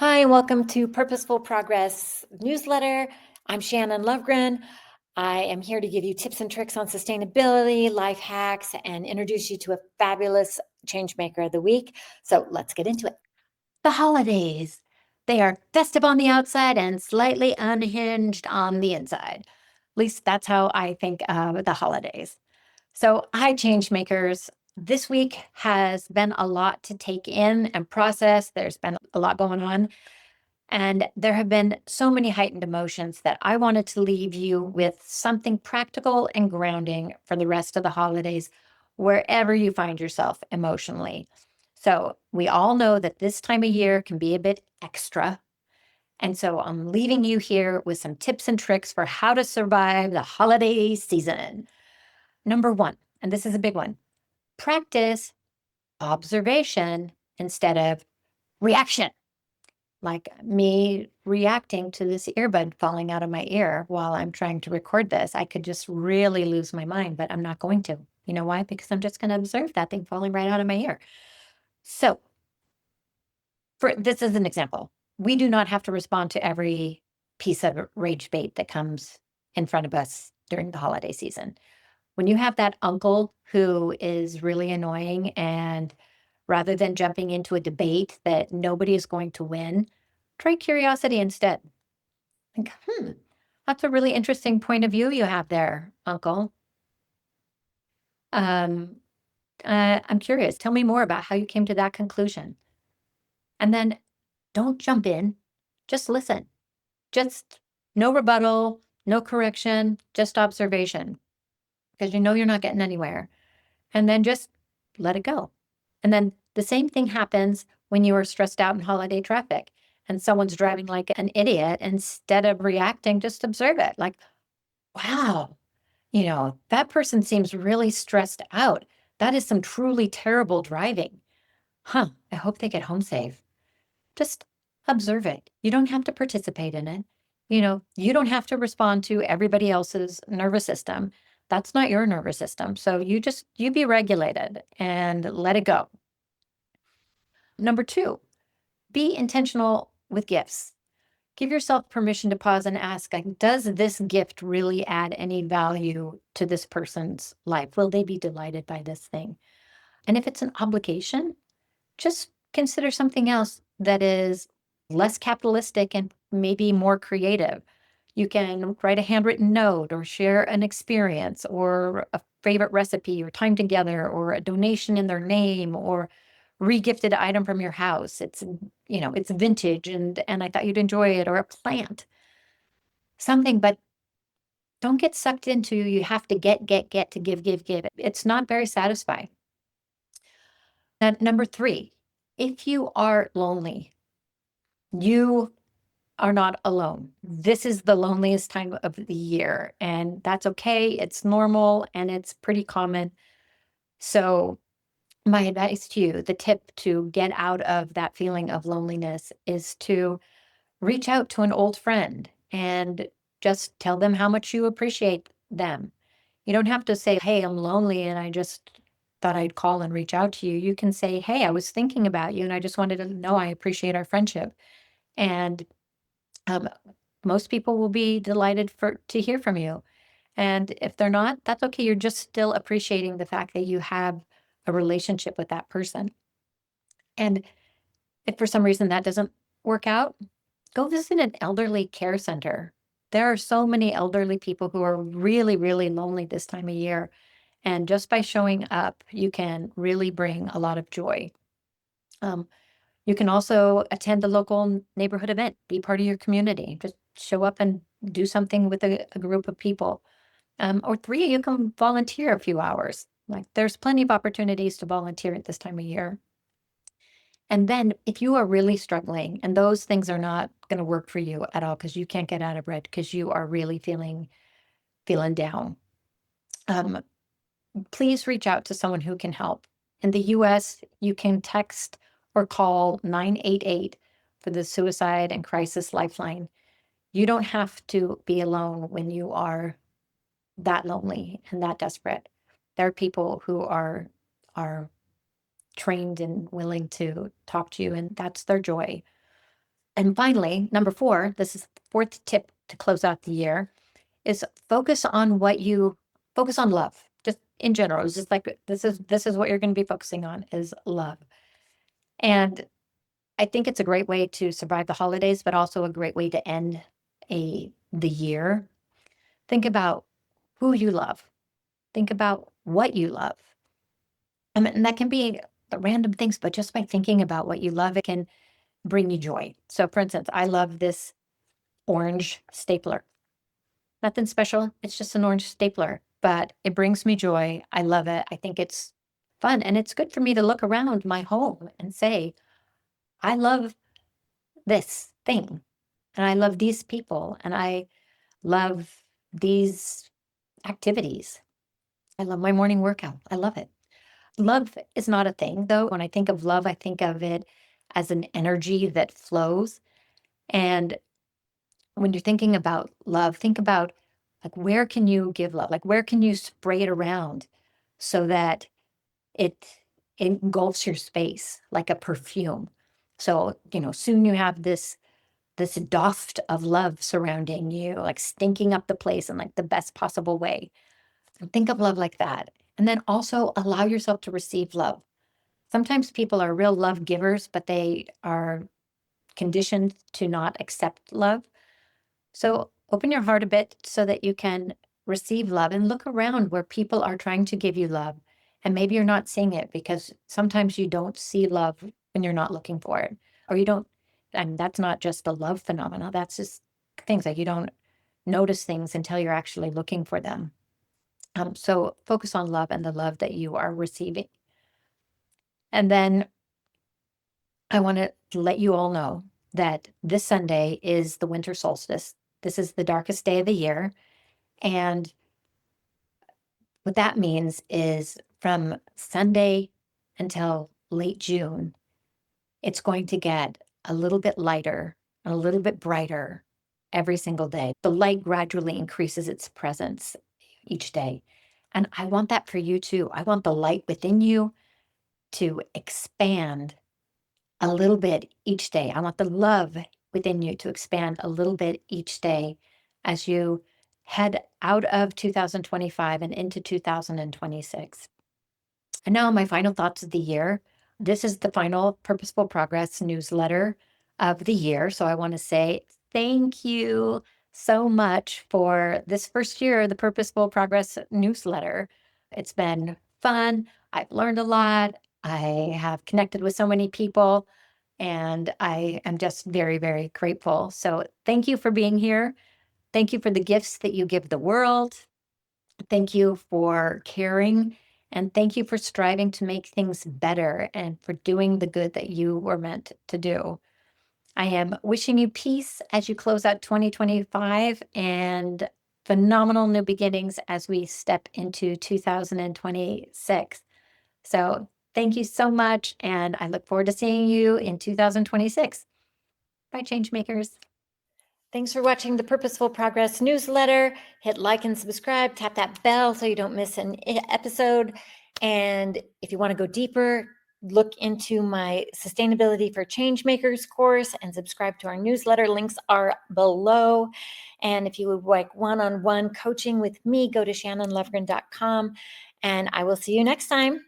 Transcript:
Hi, welcome to Purposeful Progress newsletter. I'm Shannon Lovgren. I am here to give you tips and tricks on sustainability, life hacks, and introduce you to a fabulous changemaker of the week. So let's get into it. The holidays. They are festive on the outside and slightly unhinged on the inside. At least that's how I think of the holidays. So, hi, change makers. This week has been a lot to take in and process. There's been a lot going on, and there have been so many heightened emotions that I wanted to leave you with something practical and grounding for the rest of the holidays, wherever you find yourself emotionally. So, we all know that this time of year can be a bit extra. And so, I'm leaving you here with some tips and tricks for how to survive the holiday season. Number one, and this is a big one, practice observation instead of reaction. Like me reacting to this earbud falling out of my ear while I'm trying to record this. I could just really lose my mind, but I'm not going to. You know why? Because I'm just going to observe that thing falling right out of my ear. So, for this is an example. We do not have to respond to every piece of rage bait that comes in front of us during the holiday season. When you have that uncle who is really annoying, and rather than jumping into a debate that nobody is going to win, try curiosity instead. Think, that's a really interesting point of view you have there, uncle. Um, I'm curious. Tell me more about how you came to that conclusion. And then don't jump in, just listen. Just no rebuttal, no correction, just observation, because you know you're not getting anywhere. And then just let it go. And then the same thing happens when you are stressed out in holiday traffic and someone's driving like an idiot. Instead of reacting, just observe it. Like, wow, that person seems really stressed out. That is some truly terrible driving. I hope they get home safe. Just observe it. You don't have to participate in it. You don't have to respond to everybody else's nervous system. That's not your nervous system. So you be regulated and let it go. Number two, be intentional with gifts. Give yourself permission to pause and ask, like, does this gift really add any value to this person's life? Will they be delighted by this thing? And if it's an obligation, just consider something else that is less capitalistic and maybe more creative. You can write a handwritten note or share an experience or a favorite recipe or time together or a donation in their name or regifted item from your house. It's vintage and I thought you'd enjoy it, or a plant. Something, but don't get sucked into you have to get to give. It's not very satisfying. And number three, if you are lonely, you are not alone. This is the loneliest time of the year, and that's okay. It's normal and it's pretty common. So, my advice to you, the tip to get out of that feeling of loneliness is to reach out to an old friend and just tell them how much you appreciate them. You don't have to say, "Hey, I'm lonely and I just thought I'd call and reach out to you." You can say, "Hey, I was thinking about you and I just wanted to know I appreciate our friendship." And um, most people will be delighted to hear from you. And if they're not, that's okay. You're just still appreciating the fact that you have a relationship with that person. And if for some reason that doesn't work out, go visit an elderly care center. There are so many elderly people who are really, really lonely this time of year. And just by showing up, you can really bring a lot of joy. Um, you can also attend the local neighborhood event, be part of your community, just show up and do something with a group of people. Or three, you can volunteer a few hours. Like there's plenty of opportunities to volunteer at this time of year. And then if you are really struggling and those things are not going to work for you at all because you can't get out of bed because you are really feeling down, um, please reach out to someone who can help. In the US, you can text or call 988 for the Suicide and Crisis Lifeline. You don't have to be alone when you are that lonely and that desperate. There are people who are trained and willing to talk to you, and that's their joy. And finally, number 4, this is the 4th tip to close out the year, is focus on love. Just in general, it's just like this is what you're going to be focusing on is love. And I think it's a great way to survive the holidays, but also a great way to end the year. Think about who you love. Think about what you love. And that can be the random things, but just by thinking about what you love, it can bring you joy. So for instance, I love this orange stapler. Nothing special. It's just an orange stapler, but it brings me joy. I love it. I think it's fun. And it's good for me to look around my home and say, I love this thing. And I love these people. And I love these activities. I love my morning workout. I love it. Love is not a thing, though. When I think of love, I think of it as an energy that flows. And when you're thinking about love, think about like, where can you give love? Like, where can you spray it around so that it engulfs your space like a perfume? So, soon you have this dust of love surrounding you, like stinking up the place in like the best possible way. And think of love like that. And then also allow yourself to receive love. Sometimes people are real love givers, but they are conditioned to not accept love. So open your heart a bit so that you can receive love and look around where people are trying to give you love. And maybe you're not seeing it because sometimes you don't see love when you're not looking for it, or you don't. And that's not just the love phenomena. That's just things like you don't notice things until you're actually looking for them. So focus on love and the love that you are receiving. And then I want to let you all know that this Sunday is the winter solstice. This is the darkest day of the year. And what that means is from Sunday until late June, it's going to get a little bit lighter and a little bit brighter every single day. The light gradually increases its presence each day. And I want that for you too. I want the light within you to expand a little bit each day. I want the love within you to expand a little bit each day as you head out of 2025 and into 2026. And now, my final thoughts of the year. This is the final Purposeful Progress newsletter of the year. So I want to say thank you so much for this first year of the Purposeful Progress newsletter. It's been fun. I've learned a lot. I have connected with so many people, and I am just very, very grateful. So thank you for being here. Thank you for the gifts that you give the world. Thank you for caring, and thank you for striving to make things better and for doing the good that you were meant to do. I am wishing you peace as you close out 2025 and phenomenal new beginnings as we step into 2026. So thank you so much, and I look forward to seeing you in 2026. Bye, Changemakers. Thanks for watching the Purposeful Progress newsletter. Hit like and subscribe, tap that bell so you don't miss an episode. And if you want to go deeper, look into my Sustainability for Changemakers course and subscribe to our newsletter. Links are below. And if you would like one-on-one coaching with me, go to shannonlovgren.com. And I will see you next time.